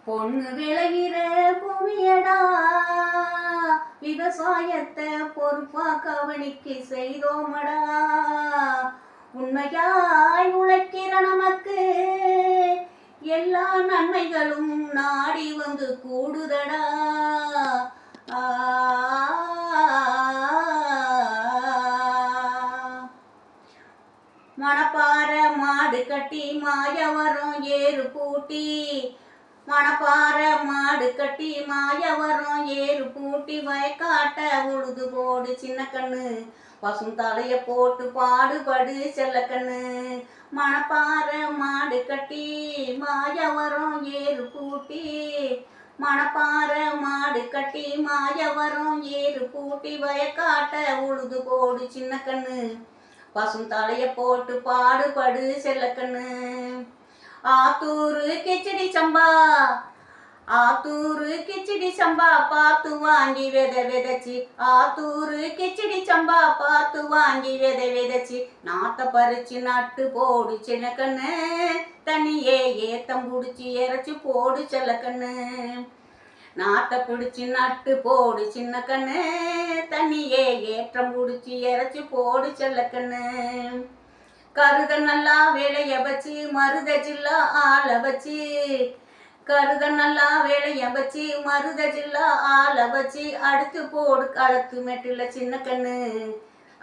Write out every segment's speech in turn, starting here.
பொண்ணு விளைகிற பூமியடா, விவசாயத்தை பொறுப்பா கவனிக்கு செய்தோமடா. உண்மையாய் உழைக்கிற நமக்கு எல்லா நன்மைகளும் நாடி வந்து கூடுதடா. மணப்பாற மாடு கட்டி மாயவரம் ஏறு பூட்டி, மணப்பாற மாடு கட்டி மாயவரம் ஏறு பூட்டி, வயக்காட்ட உழுது போடு சின்ன கண்ணு, பசும் தலைய போட்டு பாடுபடு செல்லக்கண்ணு. மணப்பாற மாடு கட்டி மாயவரம் ஏறு பூட்டி, மணப்பாற மாடு கட்டி மாயவரம் ஏறு பூட்டி, வயக்காட்ட உழுது போடு சின்ன கண்ணு, பசும் தலைய போட்டு பாடுபடு செல்லக்கண்ணு. ஆத்தூரு கிச்சடி சம்பா, ஆத்தூரு கிச்சடி சம்பா பார்த்து வாங்கி விதைச்சி, ஆத்தூரு கிச்சடி சம்பா பார்த்து வாங்கி விதைச்சி, நாத்த பறிச்சு நட்டு போடு சின்ன கண்ணு, தண்ணியே ஏத்தம் புடிச்சு இறைச்சி போடு செல்லக்கண்ணு. நாட்டை பிடிச்சி நட்டு போடு சின்ன கண்ணு, தண்ணியே ஏற்றம் பிடிச்சி இறைச்சி போடு செல்லக்கண்ணு. கருத நல்லா வேலைய வச்சு மருத ஜில்லா ஆள வச்சு, கருத நல்லா வேலைய வச்சு மருத ஜில்லா ஆள வச்சு, அடுத்து போடு களத்து மெட்டில சின்ன கண்ணு,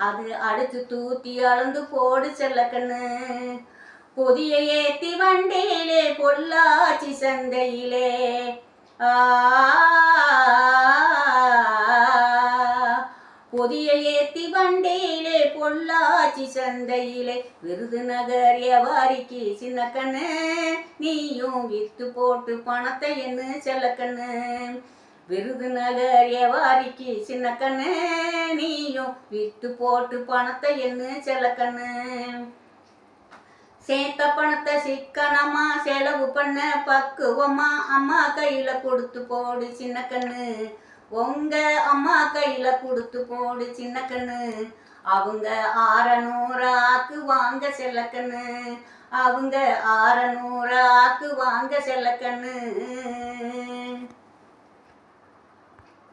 அது அடுத்து தூத்தி அளந்து போடு செல்லக்கண்ணு. பொதிய ஏத்தி வண்டியிலே பொள்ளாச்சி சந்தையிலே, பொதிய ஏத்தி வண்டியிலே பொள்ளாச்சி சந்தையிலே, விருதுநகர் வியாபாரிக்கு சின்ன கண்ணு, நீயும் வித்து போட்டு பணத்தை என்ன செல்லக்கண்ணு. விருதுநகர் வியாபாரிக்கு சின்ன கண்ணு, நீயும் வித்து போட்டு பணத்தை என்ன செல்லக்கண்ணு. சேர்த்த பணத்தை சிக்கனமா செலவு பண்ண பக்குவமா அம்மா கையில கொடுத்து போடு சின்ன கண்ணு, உங்க அம்மா கையில கொடுத்து போடு சின்ன கண்ணு. அவங்க 600 ஆக்கு வாங்க செல்லக்கண்ணு, அவங்க 600 ஆக்கு வாங்க செல்லக்கண்ணு.